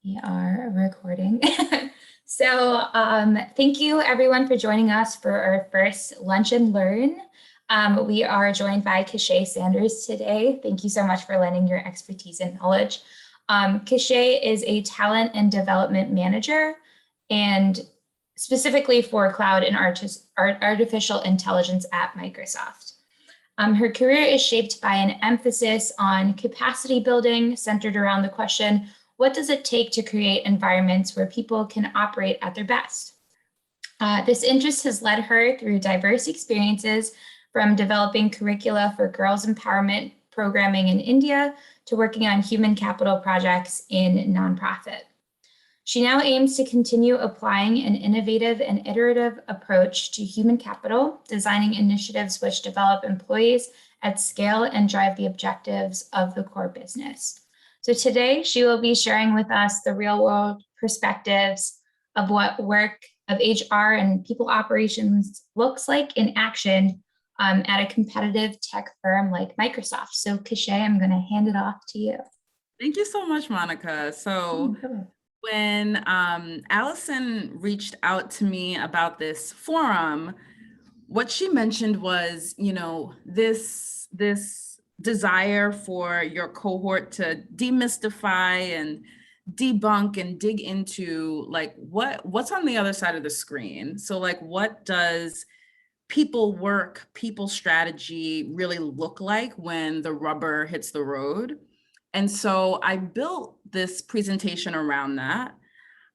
We are recording. Thank you everyone for joining us for our first Lunch and Learn. We are joined by Kashay Sanders today. Thank you so much for lending your expertise and knowledge. Kashay is a talent and development manager, and specifically for cloud and artificial intelligence at Microsoft. Her career is shaped by an emphasis on capacity building centered around the question, what does it take to create environments where people can operate at their best? This interest has led her through diverse experiences, from developing curricula for girls' empowerment programming in India to working on human capital projects in nonprofit. She now aims to continue applying an innovative and iterative approach to human capital, designing initiatives which develop employees at scale and drive the objectives of the core business. So today she will be sharing with us the real world perspectives of what work of HR and people operations looks like in action at a competitive tech firm like Microsoft. So Kashay, I'm going to hand it off to you. Thank you so much, Monica. So when Allison reached out to me about this forum, what she mentioned was, this desire for your cohort to demystify and debunk and dig into like what's on the other side of the screen. So like, what does people work, people strategy really look like when the rubber hits the road? And so I built this presentation around that.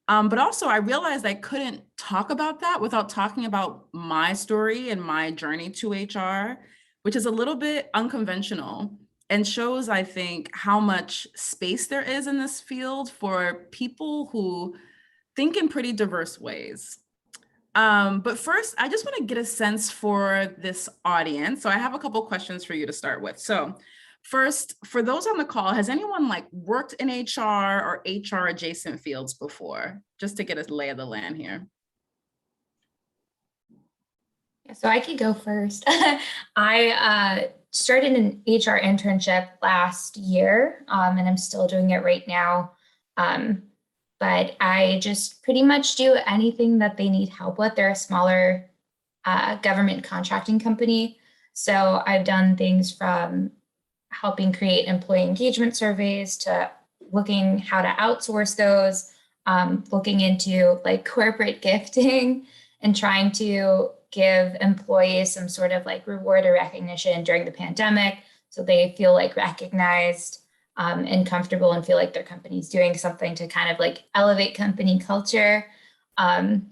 But also I realized I couldn't talk about that without talking about my story and my journey to HR, which is a little bit unconventional and shows, I think, how much space there is in this field for people who think in pretty diverse ways. But first, I just want to get a sense for this audience. So I have a couple questions for you to start with. So first, for those on the call, has anyone like worked in HR or HR adjacent fields before? Just to get a lay of the land here. Yeah, so I could go first. I started an HR internship last year, and I'm still doing it right now. But I just pretty much do anything that they need help with. They're a smaller government contracting company. So I've done things from helping create employee engagement surveys to looking how to outsource those, looking into like corporate gifting and trying to give employees some sort of like reward or recognition during the pandemic so they feel like recognized and comfortable and feel like their company's doing something to kind of like elevate company culture, and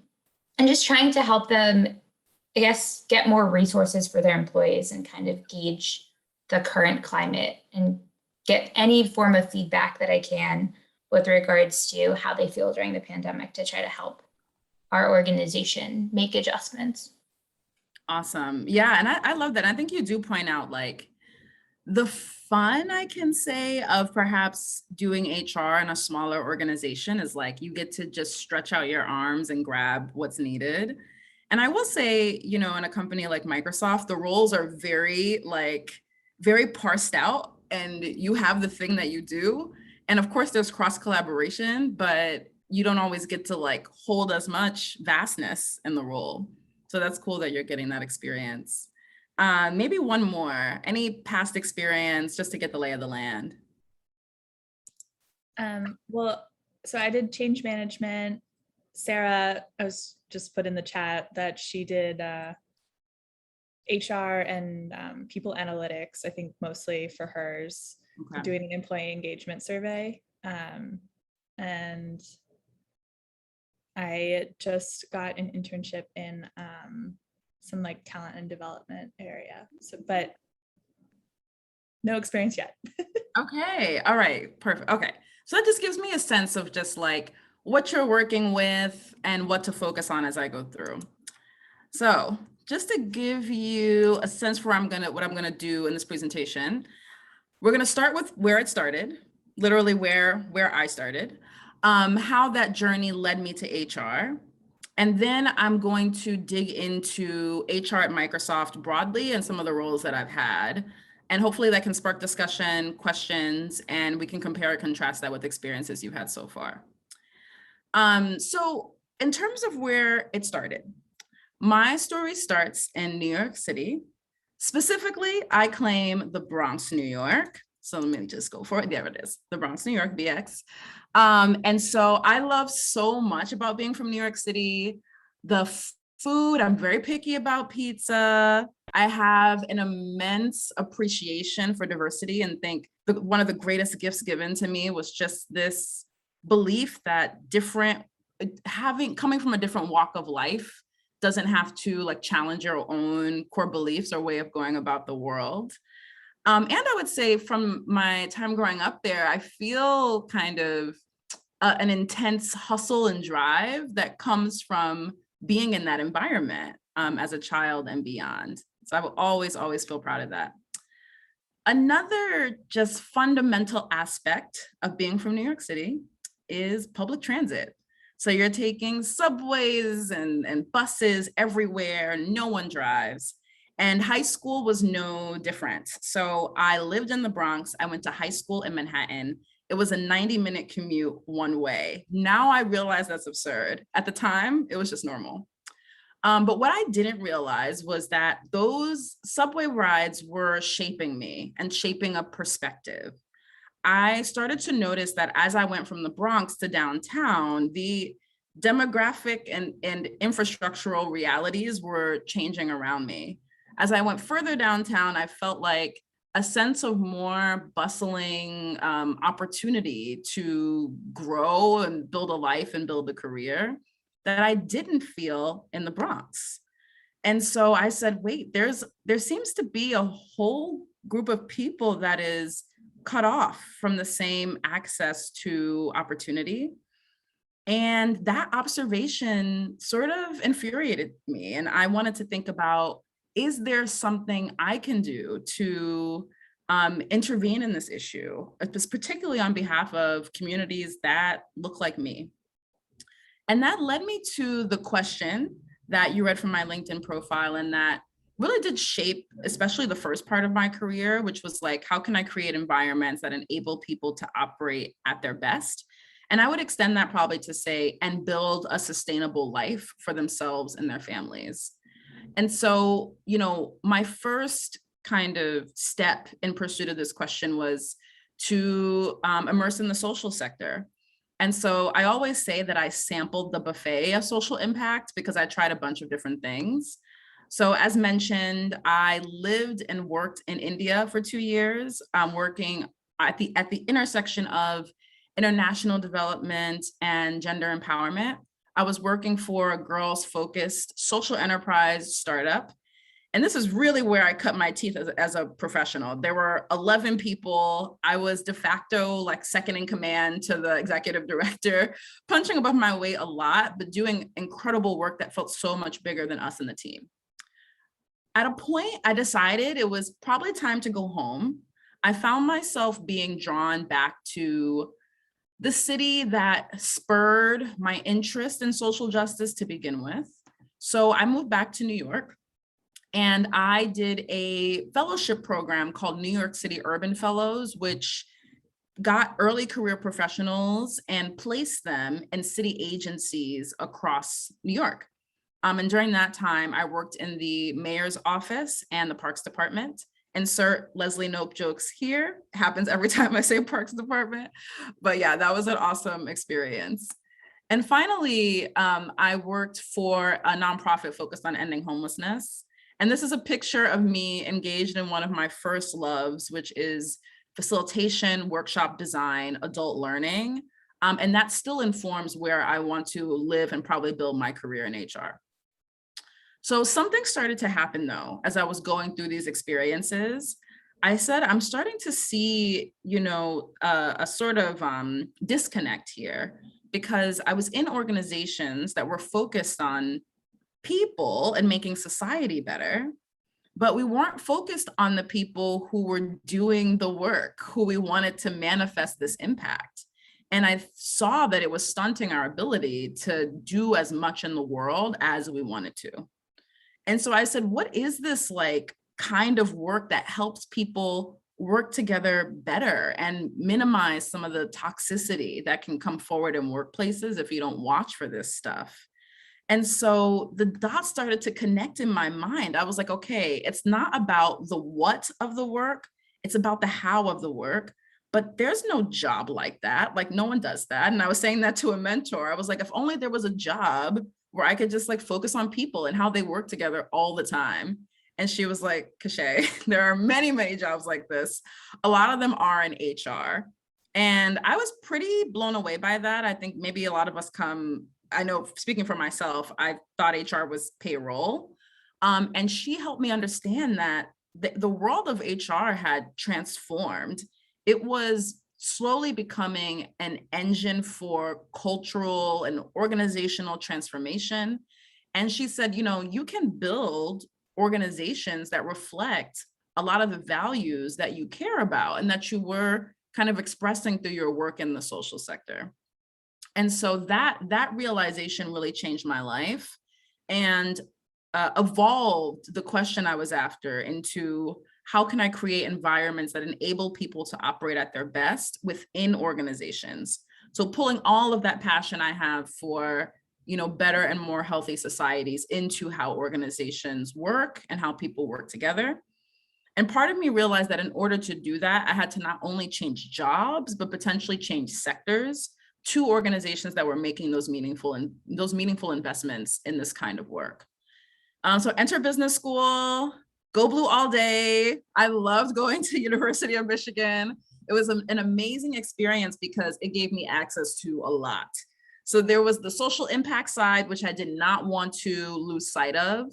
just trying to help them, I guess, get more resources for their employees and kind of gauge the current climate and get any form of feedback that I can with regards to how they feel during the pandemic to try to help our organization make adjustments. Awesome. Yeah, and I love that. I think you do point out like the fun, I can say, of perhaps doing HR in a smaller organization is like you get to just stretch out your arms and grab what's needed. And I will say, in a company like Microsoft, the roles are very parsed out and you have the thing that you do. And of course there's cross collaboration, but you don't always get to like hold as much vastness in the role. So that's cool that you're getting that experience. Maybe one more, any past experience just to get the lay of the land? Well, so I did change management. Sarah, I was just put in the chat that she did HR and people analytics, I think mostly for hers, Okay. doing an employee engagement survey. And I just got an internship in some like talent and development area. So, but no experience yet. Okay. All right. Perfect. Okay. So that just gives me a sense of just like what you're working with and what to focus on as I go through. So just to give you a sense for what I'm gonna do in this presentation, we're gonna start with where it started, literally where I started, how that journey led me to HR. And then I'm going to dig into HR at Microsoft broadly and some of the roles that I've had. And hopefully that can spark discussion, questions, and we can compare and contrast that with experiences you've had so far. So in terms of where it started, my story starts in New York City. Specifically, I claim the Bronx, New York. So let me just go for it. There it is, the Bronx, New York, BX. And so I love so much about being from New York City. The food, I'm very picky about pizza. I have an immense appreciation for diversity and think one of the greatest gifts given to me was just this belief that coming from a different walk of life doesn't have to like challenge your own core beliefs or way of going about the world. And I would say from my time growing up there, I feel kind of an intense hustle and drive that comes from being in that environment as a child and beyond. So I will always, always feel proud of that. Another just fundamental aspect of being from New York City is public transit. So you're taking subways and buses everywhere, no one drives. And high school was no different. So I lived in the Bronx. I went to high school in Manhattan. It was a 90-minute commute one way. Now I realize that's absurd. At the time, it was just normal. But what I didn't realize was that those subway rides were shaping me and shaping a perspective. I started to notice that as I went from the Bronx to downtown, the demographic and infrastructural realities were changing around me. As I went further downtown, I felt like a sense of more bustling opportunity to grow and build a life and build a career that I didn't feel in the Bronx. And so I said, wait, there seems to be a whole group of people that is cut off from the same access to opportunity. And that observation sort of infuriated me. And I wanted to think about, is there something I can do to intervene in this issue, particularly on behalf of communities that look like me? And that led me to the question that you read from my LinkedIn profile, and that really did shape, especially the first part of my career, which was like, how can I create environments that enable people to operate at their best? And I would extend that probably to say, and build a sustainable life for themselves and their families. And so, you know, my first kind of step in pursuit of this question was to immerse in the social sector. And so I always say that I sampled the buffet of social impact because I tried a bunch of different things. So as mentioned, I lived and worked in India for 2 years, working at the intersection of international development and gender empowerment. I was working for a girls-focused social enterprise startup. And this is really where I cut my teeth as a professional. There were 11 people. I was de facto like second in command to the executive director, punching above my weight a lot, but doing incredible work that felt so much bigger than us and the team. At a point, I decided it was probably time to go home. I found myself being drawn back to the city that spurred my interest in social justice to begin with. So I moved back to New York. And I did a fellowship program called New York City Urban Fellows, which got early career professionals and placed them in city agencies across New York. And during that time, I worked in the mayor's office and the parks department. Insert Leslie Knope jokes here. Happens every time I say parks department. But yeah, that was an awesome experience. And finally, I worked for a nonprofit focused on ending homelessness. And this is a picture of me engaged in one of my first loves, which is facilitation, workshop design, adult learning. And that still informs where I want to live and probably build my career in HR. So something started to happen though, as I was going through these experiences. I said, I'm starting to see, you know, a sort of disconnect here, because I was in organizations that were focused on people and making society better, but we weren't focused on the people who were doing the work, who we wanted to manifest this impact. And I saw that it was stunting our ability to do as much in the world as we wanted to. And so I said, what is this like kind of work that helps people work together better and minimize some of the toxicity that can come forward in workplaces if you don't watch for this stuff. And so the dots started to connect in my mind. I was like, okay, it's not about the what of the work, it's about the how of the work. But there's no job like that. Like, no one does that. And I was saying that to a mentor. I was like, if only there was a job where I could just like focus on people and how they work together all the time. And she was like, Kashay, there are many, many jobs like this. A lot of them are in HR. And I was pretty blown away by that. I think maybe a lot of us I know, speaking for myself, I thought HR was payroll. And she helped me understand that the world of HR had transformed. It was slowly becoming an engine for cultural and organizational transformation. And she said, you can build organizations that reflect a lot of the values that you care about and that you were kind of expressing through your work in the social sector. And so that realization really changed my life and evolved the question I was after into how can I create environments that enable people to operate at their best within organizations? So pulling all of that passion I have for, better and more healthy societies into how organizations work and how people work together. And part of me realized that in order to do that, I had to not only change jobs, but potentially change sectors to organizations that were making those meaningful investments in this kind of work. So enter business school, go blue all day. I loved going to University of Michigan. It was an amazing experience because it gave me access to a lot. So there was the social impact side, which I did not want to lose sight of.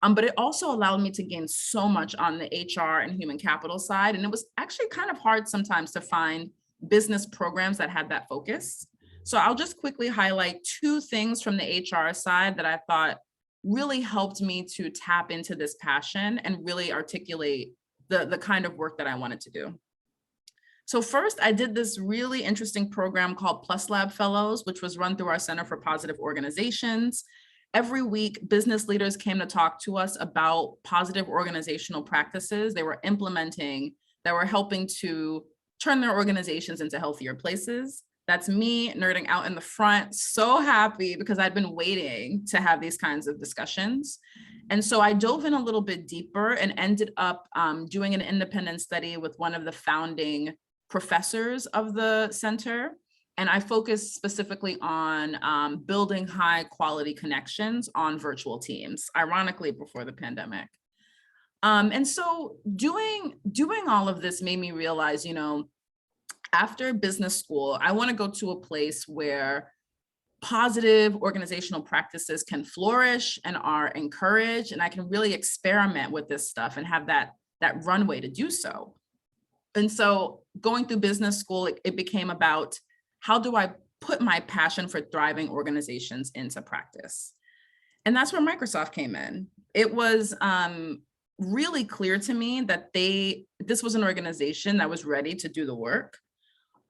But it also allowed me to gain so much on the HR and human capital side. And it was actually kind of hard sometimes to find business programs that had that focus. So I'll just quickly highlight two things from the HR side that I thought really helped me to tap into this passion and really articulate the kind of work that I wanted to do. So first, I did this really interesting program called Plus Lab Fellows, which was run through our Center for Positive Organizations. Every week, business leaders came to talk to us about positive organizational practices they were implementing that were helping to turn their organizations into healthier places. That's me nerding out in the front, so happy because I'd been waiting to have these kinds of discussions. And so I dove in a little bit deeper and ended up doing an independent study with one of the founding professors of the center. And I focused specifically on building high quality connections on virtual teams, ironically before the pandemic. And so doing all of this made me realize, after business school, I want to go to a place where positive organizational practices can flourish and are encouraged, and I can really experiment with this stuff and have that runway to do so. And so going through business school, it became about how do I put my passion for thriving organizations into practice? And that's where Microsoft came in. It was really clear to me that this was an organization that was ready to do the work.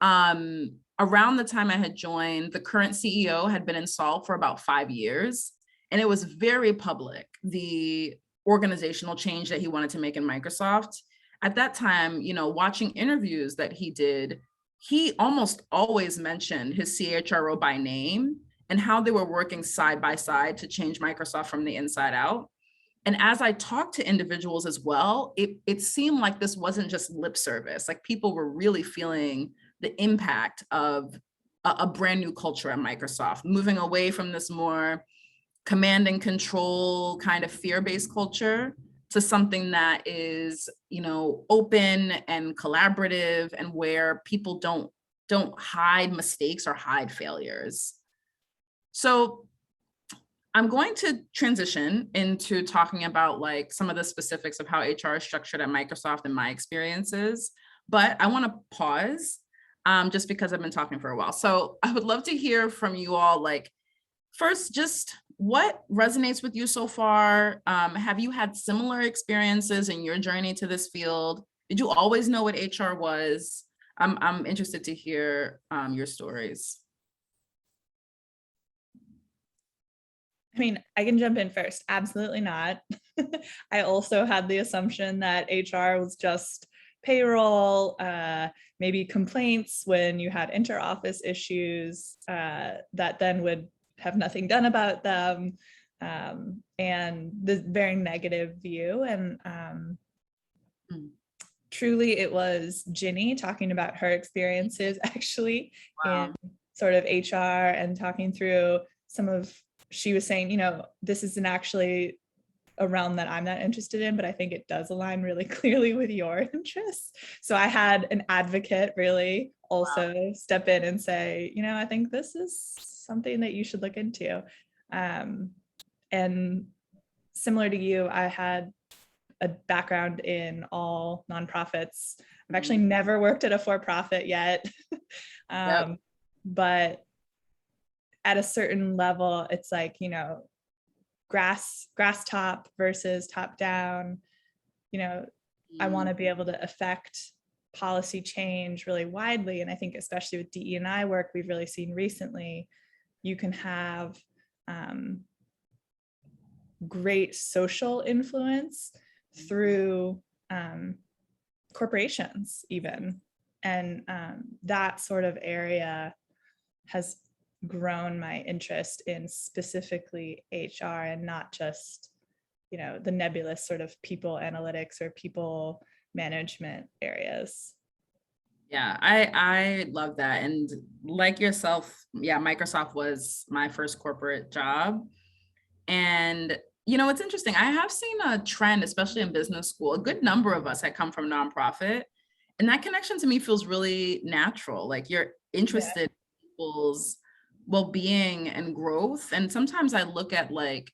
Around the time I had joined, the current CEO had been installed for about 5 years, and it was very public, the organizational change that he wanted to make in Microsoft. At that time, watching interviews that he did, he almost always mentioned his CHRO by name and how they were working side by side to change Microsoft from the inside out. And as I talked to individuals as well, it seemed like this wasn't just lip service. Like people were really feeling the impact of a brand new culture at Microsoft, moving away from this more command and control kind of fear-based culture to something that is, open and collaborative and where people don't hide mistakes or hide failures. So I'm going to transition into talking about like some of the specifics of how HR is structured at Microsoft and my experiences, but I want to pause just because I've been talking for a while. So I would love to hear from you all, like, first, just what resonates with you so far? Have you had similar experiences in your journey to this field? Did you always know what HR was? I'm interested to hear your stories. I mean, I can jump in first. Absolutely not. I also had the assumption that HR was just payroll, maybe complaints when you had inter-office issues that then would have nothing done about them, and the very negative view. And truly it was Ginny talking about her experiences actually in sort of HR and talking through some of, she was saying, you know, this isn't actually a realm that I'm not interested in, but I think it does align really clearly with your interests. So I had an advocate really also step in and say, you know, I think this is something that you should look into. And similar to you, I had a background in all nonprofits. I've actually never worked at a for-profit yet. But at a certain level, it's like, you know, grass top versus top down. You know, I want to be able to affect policy change really widely. And I think especially with DE&I work we've really seen recently, you can have great social influence through corporations even. And that sort of area has grown my interest in specifically HR and not just, you know, the nebulous sort of people analytics or people management areas. Yeah, I love that. And like yourself, yeah, Microsoft was my first corporate job. And, you know, it's interesting. I have seen a trend, especially in business school. A good number of us had come from nonprofit. And that connection to me feels really natural. Like you're interested in people's well-being and growth. And sometimes I look at like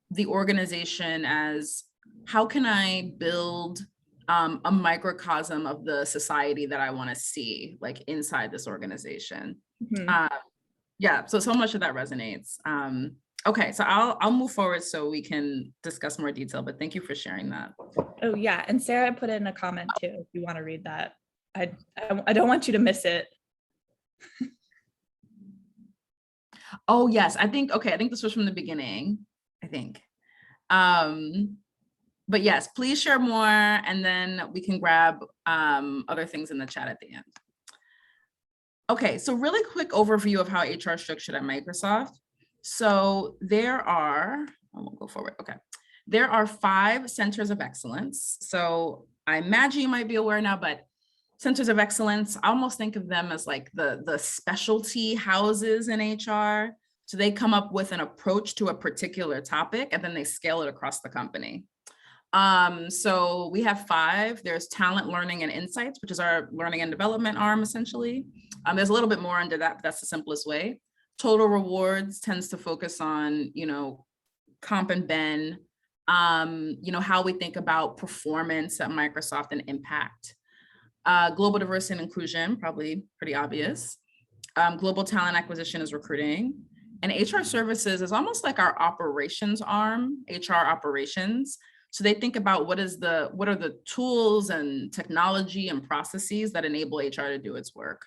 the organization as, how can I build a microcosm of the society that I want to see like inside this organization? Yeah, so much of that resonates. Okay, so I'll move forward so we can discuss more detail, but thank you for sharing that. Oh yeah, and Sarah put in a comment too, if you want to read that. I don't want you to miss it. Oh yes, I think this was from the beginning, I think. But yes, please share more and then we can grab other things in the chat at the end. Okay, so really quick overview of how HR is structured at Microsoft. So I won't go forward, okay. There are 5 centers of excellence. So I imagine you might be aware now, but centers of excellence, I almost think of them as like the specialty houses in HR. So they come up with an approach to a particular topic and then they scale it across the company. So we have 5. There's talent, learning, and insights, which is our learning and development arm, essentially. There's a little bit more under that, but that's the simplest way. Total rewards tends to focus on, you know, comp and ben, you know, how we think about performance at Microsoft and impact. Global diversity and inclusion, probably pretty obvious. Global talent acquisition is recruiting. And HR services is almost like our operations arm, HR operations. So they think about what are the tools and technology and processes that enable HR to do its work.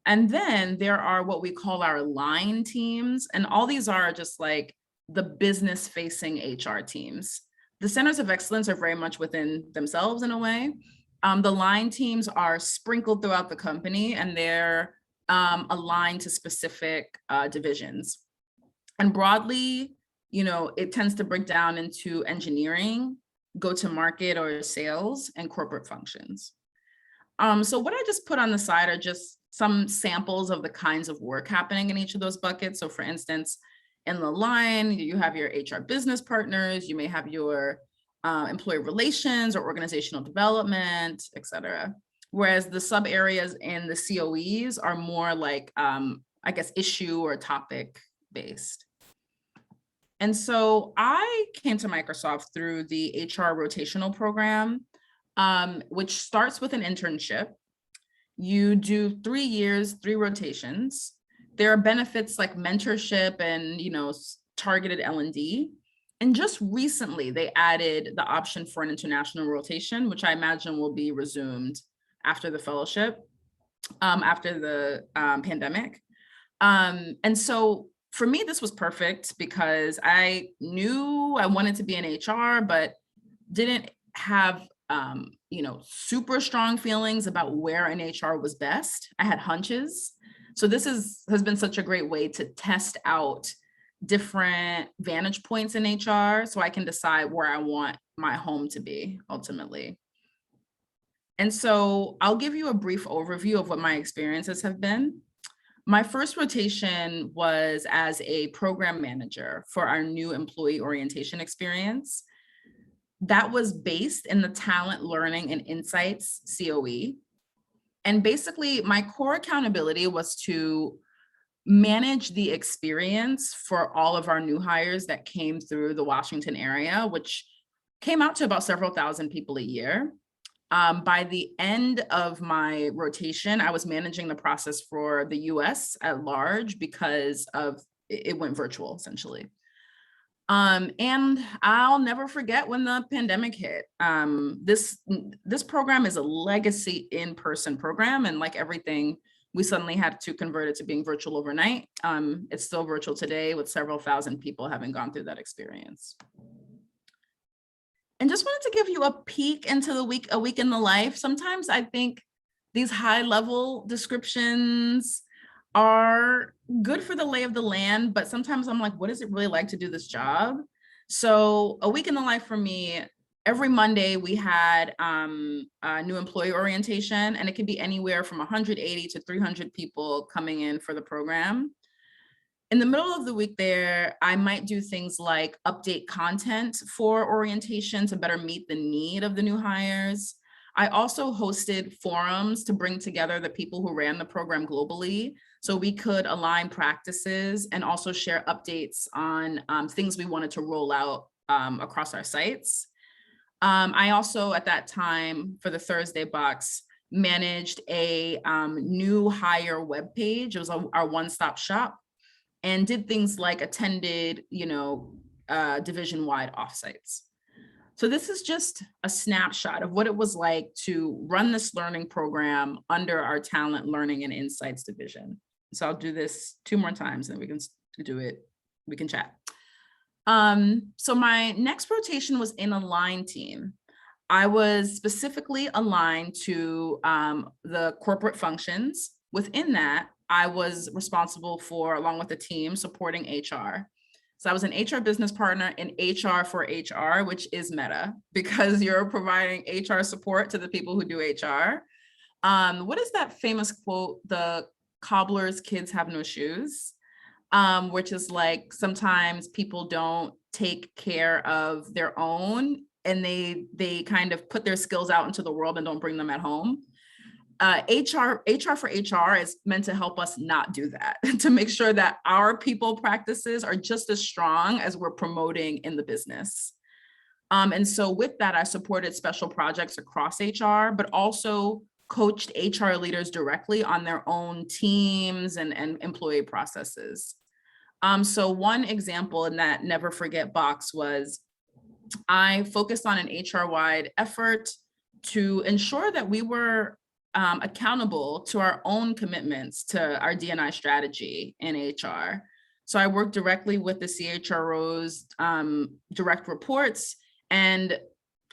And then there are what we call our line teams. And all these are just like the business facing HR teams. The centers of excellence are very much within themselves in a way. The line teams are sprinkled throughout the company and they're aligned to specific divisions. And broadly, you know, it tends to break down into engineering, go-to-market or sales, and corporate functions. So what I just put on the side are just some samples of the kinds of work happening in each of those buckets. So for instance, in the line, you have your HR business partners, you may have your employee relations or organizational development, et cetera. Whereas the sub areas in the COEs are more like, I guess, issue or topic based. And so I came to Microsoft through the HR rotational program, which starts with an internship. You do 3 years, 3 rotations. There are benefits like mentorship and, you know, targeted L&D. And just recently, they added the option for an international rotation, which I imagine will be resumed after the fellowship, after the pandemic. And so for me, this was perfect because I knew I wanted to be in HR, but didn't have, super strong feelings about where in HR was best. I had hunches. So this has been such a great way to test out different vantage points in HR so I can decide where I want my home to be ultimately. And so I'll give you a brief overview of what my experiences have been. My first rotation was as a program manager for our new employee orientation experience. That was based in the Talent, Learning, and Insights COE. And basically, my core accountability was to manage the experience for all of our new hires that came through the Washington area, which came out to about several thousand people a year. By the end of my rotation, I was managing the process for the US at large because it went virtual essentially. And I'll never forget when the pandemic hit. This program is a legacy in-person program, and like everything, we suddenly had to convert it to being virtual overnight. It's still virtual today with several thousand people having gone through that experience. And just wanted to give you a peek into a week in the life. Sometimes I think these high-level descriptions are good for the lay of the land, but sometimes I'm like, what is it really like to do this job? So a week in the life for me, every Monday we had a new employee orientation, and it could be anywhere from 180 to 300 people coming in for the program. In the middle of the week there, I might do things like update content for orientation to better meet the need of the new hires. I also hosted forums to bring together the people who ran the program globally, so we could align practices and also share updates on things we wanted to roll out across our sites. I also, at that time, for the Thursday box, managed a new hire webpage. It was our one-stop shop, and did things like attended, division-wide offsites. So this is just a snapshot of what it was like to run this learning program under our Talent, Learning, and Insights division. So I'll do this 2 more times and we can do it, we can chat. So my next rotation was in a line team. I was specifically aligned to the corporate functions. Within that, I was responsible for, along with the team, supporting HR. So I was an HR business partner in HR for HR, which is meta because you're providing HR support to the people who do HR. What is that famous quote? The cobbler's kids have no shoes, which is like sometimes people don't take care of their own and they kind of put their skills out into the world and don't bring them at home. HR for HR is meant to help us not do that, to make sure that our people practices are just as strong as we're promoting in the business. And so with that, I supported special projects across HR, but also coached HR leaders directly on their own teams and employee processes. So one example in that never forget box was I focused on an HR-wide effort to ensure that we were accountable to our own commitments to our D&I strategy in HR. So I worked directly with the CHRO's direct reports and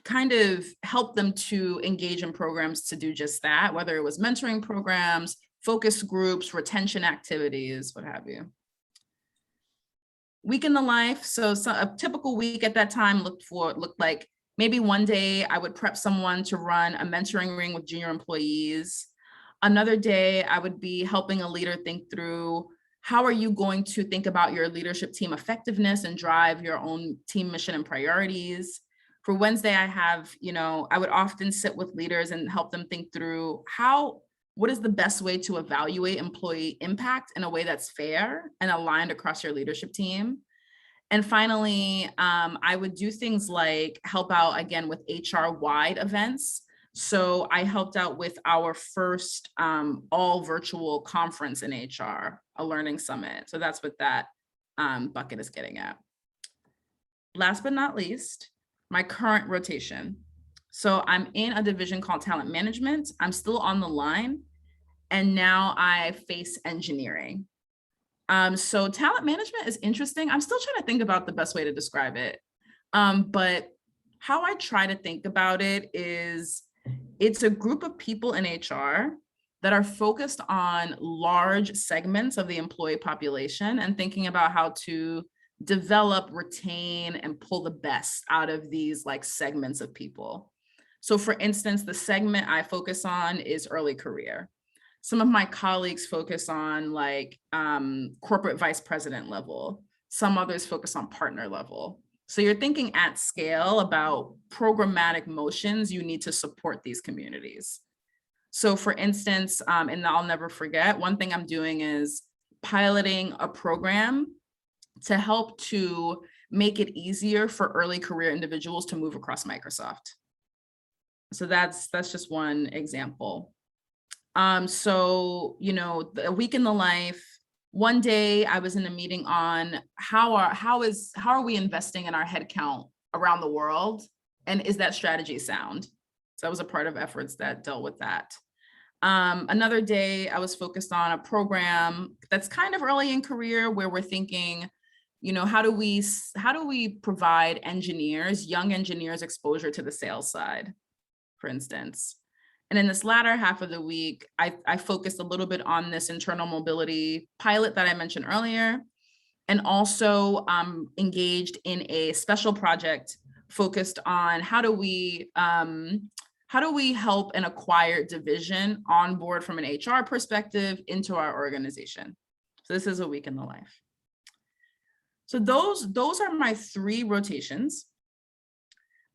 kind of helped them to engage in programs to do just that, whether it was mentoring programs, focus groups, retention activities, what have you. Week in the life. So a typical week at that time looked like maybe one day I would prep someone to run a mentoring ring with junior employees. Another day I would be helping a leader think through how are you going to think about your leadership team effectiveness and drive your own team mission and priorities. For Wednesday, I would often sit with leaders and help them think through what is the best way to evaluate employee impact in a way that's fair and aligned across your leadership team. And finally, I would do things like help out again with HR-wide events. So I helped out with our first all virtual conference in HR, a learning summit. So that's what that bucket is getting at. Last but not least, my current rotation. So I'm in a division called Talent Management. I'm still on the line, and now I face engineering. So talent management is interesting. I'm still trying to think about the best way to describe it. But how I try to think about it is It's a group of people in HR that are focused on large segments of the employee population and thinking about how to develop, retain, and pull the best out of these like segments of people. So for instance, the segment I focus on is early career. Some of my colleagues focus on like corporate vice president level. Some others focus on partner level. So you're thinking at scale about programmatic motions you need to support these communities. So for instance, and I'll never forget, one thing I'm doing is piloting a program to help to make it easier for early career individuals to move across Microsoft. So that's just one example. So, you know, a week in the life, one day I was in a meeting on how are we investing in our headcount around the world? And is that strategy sound? So I was a part of efforts that dealt with that. Another day I was focused on a program that's kind of early in career where we're thinking, you know, how do we provide engineers, young engineers, exposure to the sales side, for instance. And in this latter half of the week, I focused a little bit on this internal mobility pilot that I mentioned earlier, and also engaged in a special project focused on how do we help an acquired division onboard from an HR perspective into our organization. So this is a week in the life. So those are my 3 rotations.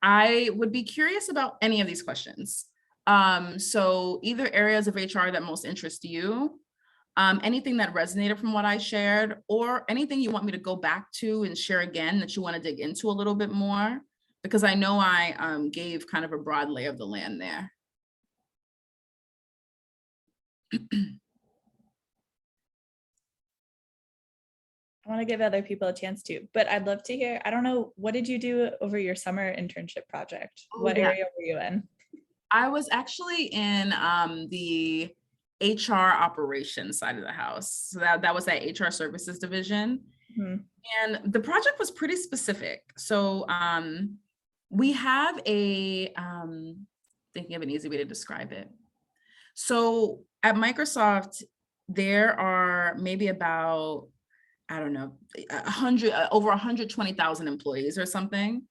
I would be curious about any of these questions. So either areas of HR that most interest you, anything that resonated from what I shared, or anything you want me to go back to and share again that you want to dig into a little bit more, because I know I gave kind of a broad lay of the land there. I want to give other people a chance to, but I'd love to hear, I don't know, what did you do over your summer internship project? What area were you in? I was actually in the HR operations side of the house. So that was that HR services division. Mm-hmm. And the project was pretty specific. So we have thinking of an easy way to describe it. So at Microsoft, there are maybe about, I don't know, over 120,000 employees or something.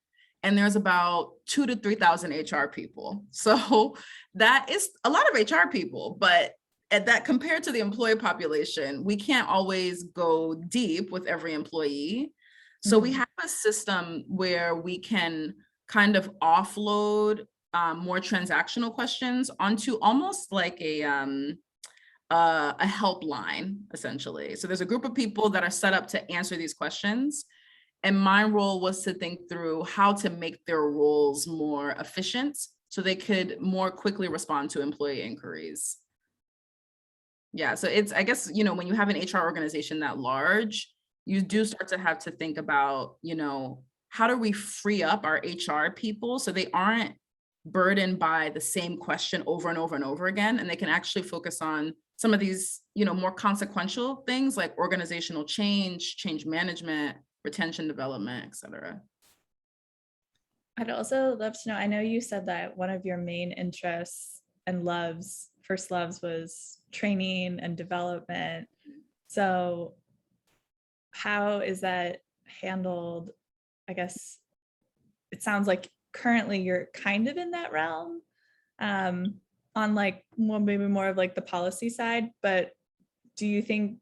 And there's about 2,000 to 3,000 HR people. So that is a lot of HR people, but at that compared to the employee population, we can't always go deep with every employee. So we have a system where we can kind of offload more transactional questions onto almost like a helpline, essentially. So there's a group of people that are set up to answer these questions. And my role was to think through how to make their roles more efficient so they could more quickly respond to employee inquiries. Yeah, so it's, I guess, you know, when you have an HR organization that large, you do start to have to think about, you know, how do we free up our HR people so they aren't burdened by the same question over and over and over again, and they can actually focus on some of these, you know, more consequential things like organizational change, change management, retention development, et cetera. I'd also love to know, I know you said that one of your main interests and first loves was training and development. So how is that handled? I guess it sounds like currently you're kind of in that realm on like maybe more of like the policy side, but do you think,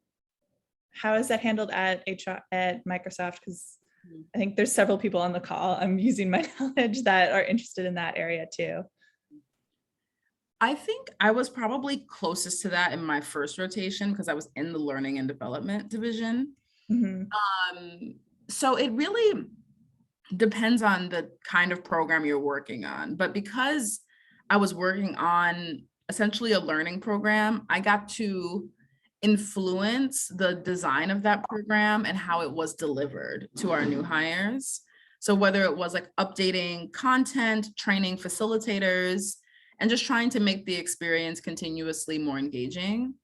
how is that handled at HR at Microsoft? Because I think there's several people on the call, I'm using my knowledge, that are interested in that area too. I think I was probably closest to that in my first rotation because I was in the learning and development division. Mm-hmm. So it really depends on the kind of program you're working on. But because I was working on essentially a learning program, I got to influence the design of that program and how it was delivered to our new hires. So whether it was like updating content, training facilitators, and just trying to make the experience continuously more engaging.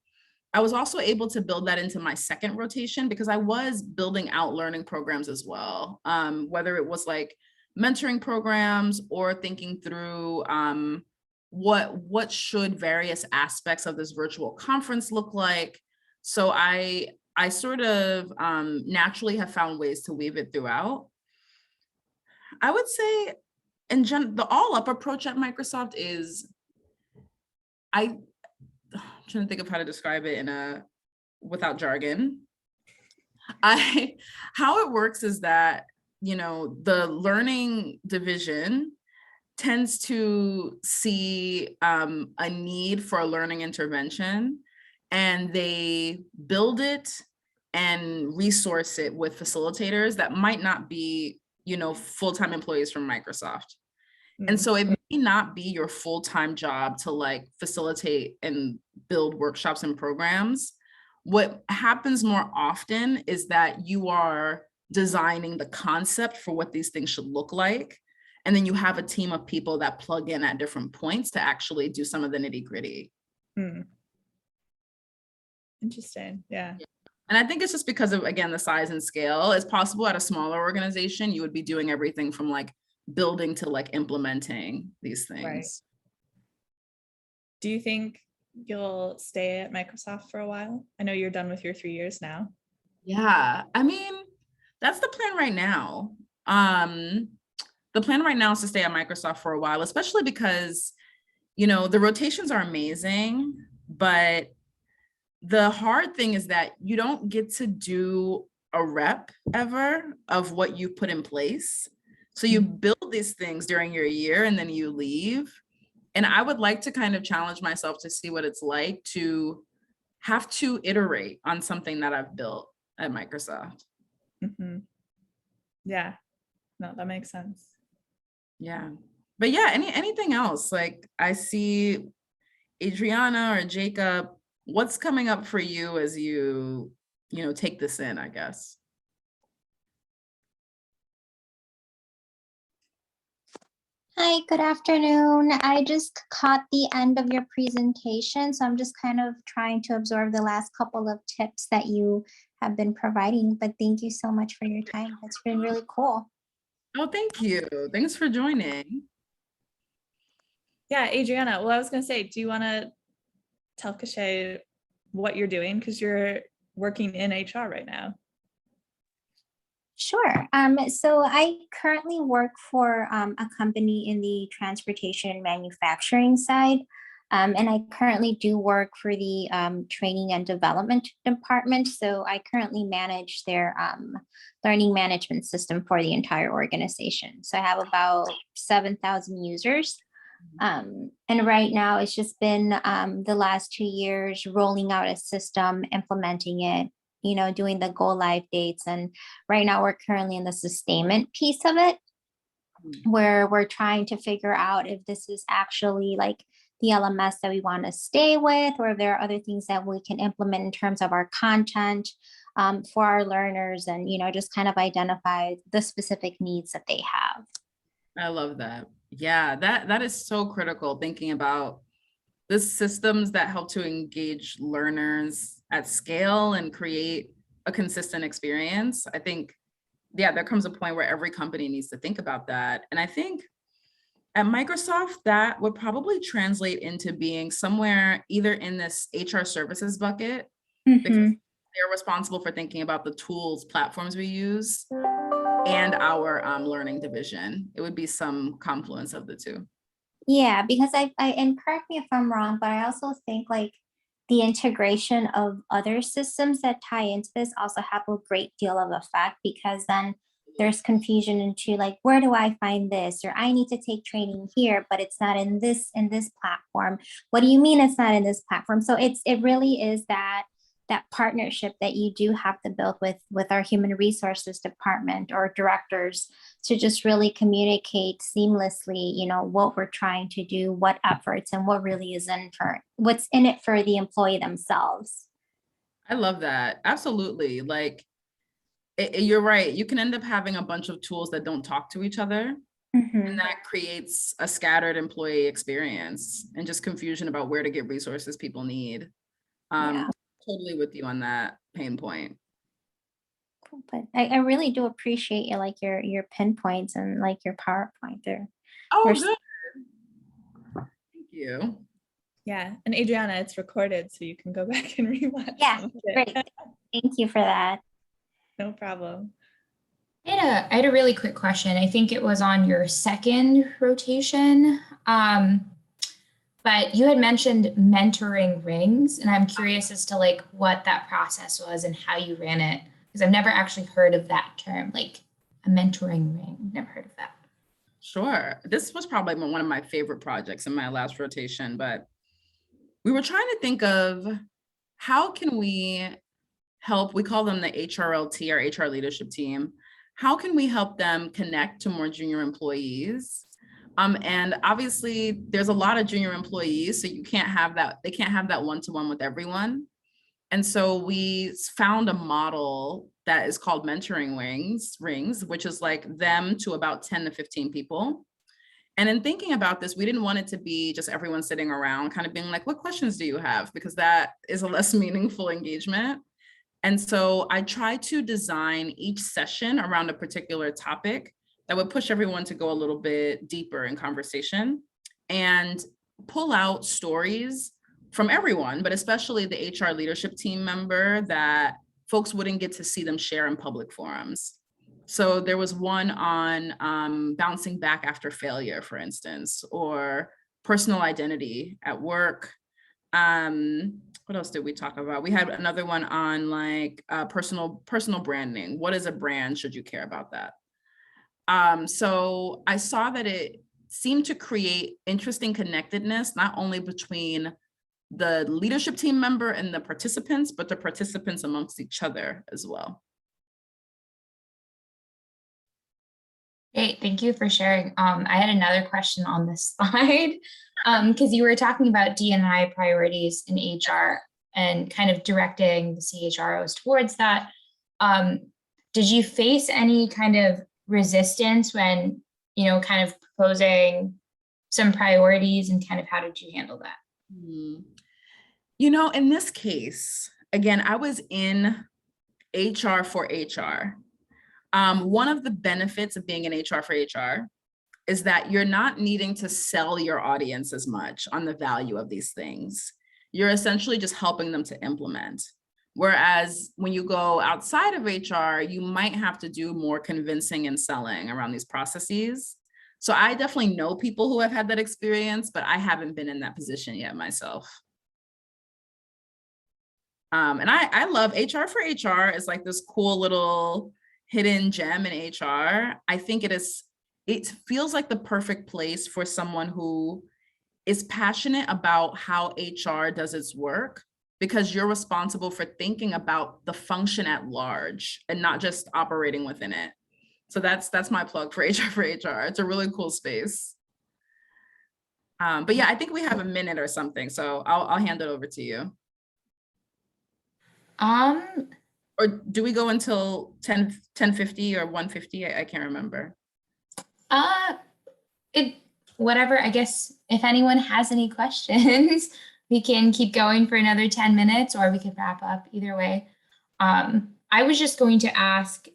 I was also able to build that into my second rotation because I was building out learning programs as well, whether it was like mentoring programs or thinking through what should various aspects of this virtual conference look like. So I sort of naturally have found ways to weave it throughout. I would say the all up approach at Microsoft is, I'm trying to think of how to describe it without jargon. How it works is that, the learning division tends to see a need for a learning intervention, and they build it and resource it with facilitators that might not be, full-time employees from Microsoft. And so it may not be your full-time job to like facilitate and build workshops and programs. What happens more often is that you are designing the concept for what these things should look like. And then you have a team of people that plug in at different points to actually do some of the nitty-gritty. Interesting. Yeah. And I think it's just because of, again, the size and scale. It's possible at a smaller organization, you would be doing everything from like building to like implementing these things. Right. Do you think you'll stay at Microsoft for a while? I know you're done with your 3 years now. Yeah, I mean, that's the plan right now. The plan right now is to stay at Microsoft for a while, especially because, the rotations are amazing, but the hard thing is that you don't get to do a rep ever of what you put in place. So you build these things during your year and then you leave. And I would like to kind of challenge myself to see what it's like to have to iterate on something that I've built at Microsoft. Yeah, no, that makes sense. Yeah, but yeah, anything else? Like I see Adriana or Jacob, what's coming up for you as you take this in, I guess? Hi, good afternoon. I just caught the end of your presentation, so I'm just kind of trying to absorb the last couple of tips that you have been providing, but thank you so much for your time. It's been really cool. Oh, thank you. Thanks for joining. Yeah, Adriana, well, I was going to say, do you want to tell Kashay what you're doing? Because you're working in HR right now. Sure. So I currently work for a company in the transportation and manufacturing side. And I currently do work for the training and development department. So I currently manage their learning management system for the entire organization. So I have about 7,000 users. And right now it's just been the last 2 years rolling out a system, implementing it, doing the go live dates. And right now we're currently in the sustainment piece of it, where we're trying to figure out if this is actually like the LMS that we want to stay with, or if there are other things that we can implement in terms of our content for our learners, and, just kind of identify the specific needs that they have. I love that. Yeah, that is so critical, thinking about the systems that help to engage learners at scale and create a consistent experience. I think, yeah, there comes a point where every company needs to think about that. And I think at Microsoft, that would probably translate into being somewhere either in this HR services bucket, because they're responsible for thinking about the tools, platforms we use, and our learning division. It would be some confluence of the two. Yeah, because I and correct me if I'm wrong, but I also think like the integration of other systems that tie into this also have a great deal of effect, because then there's confusion into like, where do I find this? Or I need to take training here, but it's not in this platform. What do you mean it's not in this platform? So it really is that partnership that you do have to build with our human resources department or directors to just really communicate seamlessly, what we're trying to do, what efforts, and what really is what's in it for the employee themselves. I love that. Absolutely. Like, you're right. You can end up having a bunch of tools that don't talk to each other. And that creates a scattered employee experience and just confusion about where to get resources people need. Totally with you on that pain point. Cool. But I really do appreciate your pinpoints and like your PowerPoint there. Oh, good. Thank you. Yeah, and Adriana, it's recorded, so you can go back and rewatch. Yeah, some of it. great. Thank you for that. No problem. I had a really quick question. I think it was on your second rotation, but you had mentioned mentoring rings, and I'm curious as to like what that process was and how you ran it, because I've never actually heard of that term, like a mentoring ring. Never heard of that. Sure. This was probably one of my favorite projects in my last rotation, but we were trying to think of how can we help, we call them the HRLT, our HR leadership team. How can we help them connect to more junior employees? And obviously there's a lot of junior employees, so you can't have that, they can't have that one-to-one with everyone. And so we found a model that is called mentoring rings, which is like them to about 10 to 15 people. And in thinking about this, we didn't want it to be just everyone sitting around kind of being like, what questions do you have? Because that is a less meaningful engagement. And so I tried to design each session around a particular topic that would push everyone to go a little bit deeper in conversation and pull out stories from everyone, but especially the HR leadership team member that folks wouldn't get to see them share in public forums. So there was one on bouncing back after failure, for instance, or personal identity at work. What else did we talk about? We had another one on like personal branding. What is a brand? Should you care about that? So I saw that it seemed to create interesting connectedness, not only between the leadership team member and the participants, but the participants amongst each other as well. Great, thank you for sharing. I had another question on this slide because you were talking about D&I priorities in HR and kind of directing the CHROs towards that. Did you face any kind of resistance when, you know, kind of proposing some priorities, and kind of how did you handle that? You know, in this case, again, I was in HR for HR. One of the benefits of being in HR for HR is that you're not needing to sell your audience as much on the value of these things. You're essentially just helping them to implement. Whereas when you go outside of HR, you might have to do more convincing and selling around these processes. So I definitely know people who have had that experience, but I haven't been in that position yet myself. And I love HR for HR. It's like this cool little hidden gem in HR. I think it feels like the perfect place for someone who is passionate about how HR does its work, because you're responsible for thinking about the function at large and not just operating within it. So that's my plug for HR for HR. It's a really cool space. But yeah, I think we have a minute or something, so I'll hand it over to you. Or do we go until 10:50 or 1:50? I can't remember. Whatever, I guess if anyone has any questions, we can keep going for another 10 minutes, or we could wrap up either way. I was just going to ask,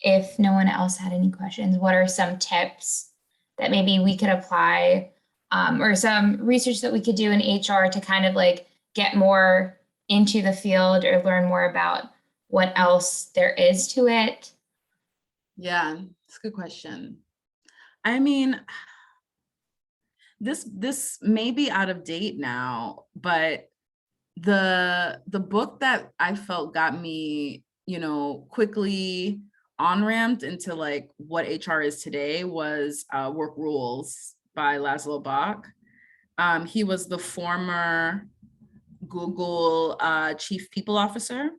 if no one else had any questions, what are some tips that maybe we could apply, or some research that we could do in HR to kind of like get more into the field or learn more about what else there is to it? Yeah, it's a good question. I mean, this may be out of date now, but the book that I felt got me, you know, quickly on-ramped into like what HR is today was Work Rules by Laszlo Bock. He was the former Google chief people officer,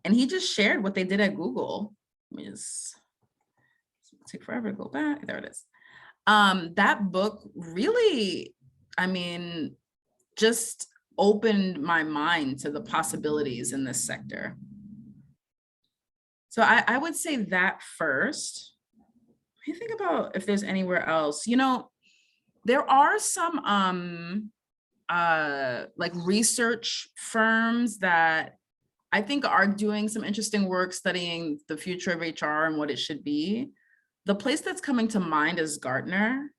and he just shared what they did at Google. Let me just take forever to go back. There it is. That book really, I mean, just opened my mind to the possibilities in this sector. So I would say that first. Let me think about if there's anywhere else. You know, there are some like research firms that I think are doing some interesting work studying the future of HR and what it should be. The place that's coming to mind is Gartner.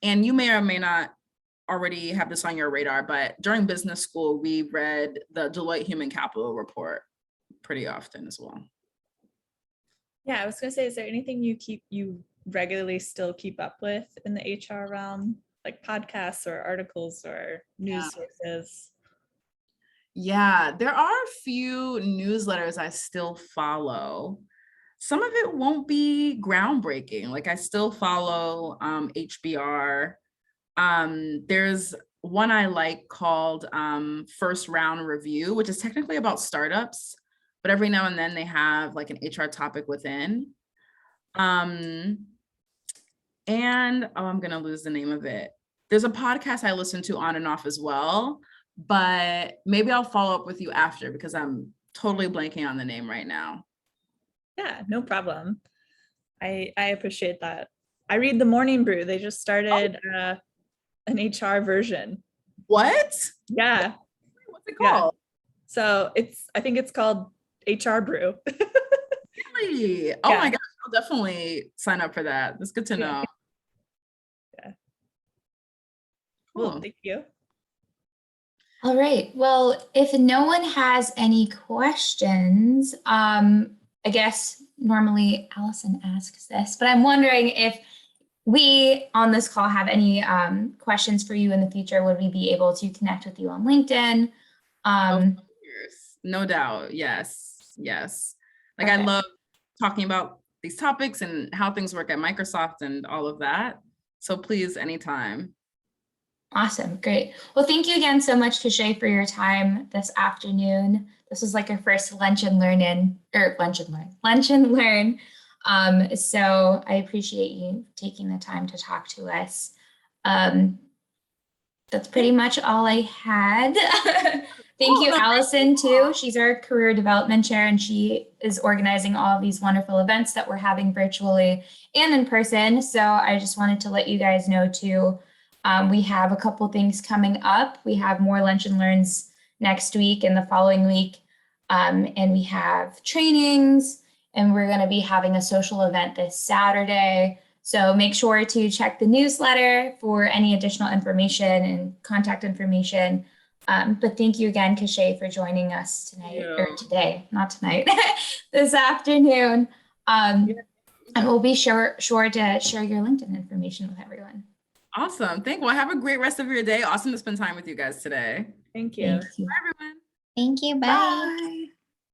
And you may or may not already have this on your radar, but during business school, we read the Deloitte Human Capital Report pretty often as well. Yeah, I was gonna say, is there anything you regularly still keep up with in the HR realm, like podcasts or articles or news sources? Yeah, there are a few newsletters I still follow. Some of it won't be groundbreaking. Like I still follow HBR. There's one I like called First Round Review, which is technically about startups, but every now and then they have like an HR topic within. And I'm gonna lose the name of it. There's a podcast I listen to on and off as well, but maybe I'll follow up with you after because I'm totally blanking on the name right now. Yeah, no problem. I appreciate that. I read The Morning Brew. They just started an HR version. What? Yeah. What's it called? So I think it's called HR Brew. Really? Oh my gosh, I'll definitely sign up for that. That's good to know. Yeah. Cool. Well, thank you. All right. Well, if no one has any questions, I guess normally Allison asks this, but I'm wondering if we on this call have any questions for you in the future. Would we be able to connect with you on LinkedIn? Of course. No doubt. Yes. Yes. Like I love talking about these topics and how things work at Microsoft and all of that. So please, anytime. Awesome. Great. Well, thank you again so much, Kashay, for your time this afternoon. This was like our first lunch and learn. So I appreciate you taking the time to talk to us. That's pretty much all I had. Thank you, Allison, too. She's our career development chair, and she is organizing all of these wonderful events that we're having virtually and in person. So I just wanted to let you guys know, too, we have a couple things coming up. We have more Lunch and Learns next week and the following week. And we have trainings, and we're going to be having a social event this Saturday. So make sure to check the newsletter for any additional information and contact information. But thank you again, Kashay, for joining us tonight, or today, not tonight, this afternoon. And we'll be sure to share your LinkedIn information with everyone. Awesome. Well, have a great rest of your day. Awesome to spend time with you guys today. Thank you. Thank you. Bye, everyone. Thank you. Bye. Bye.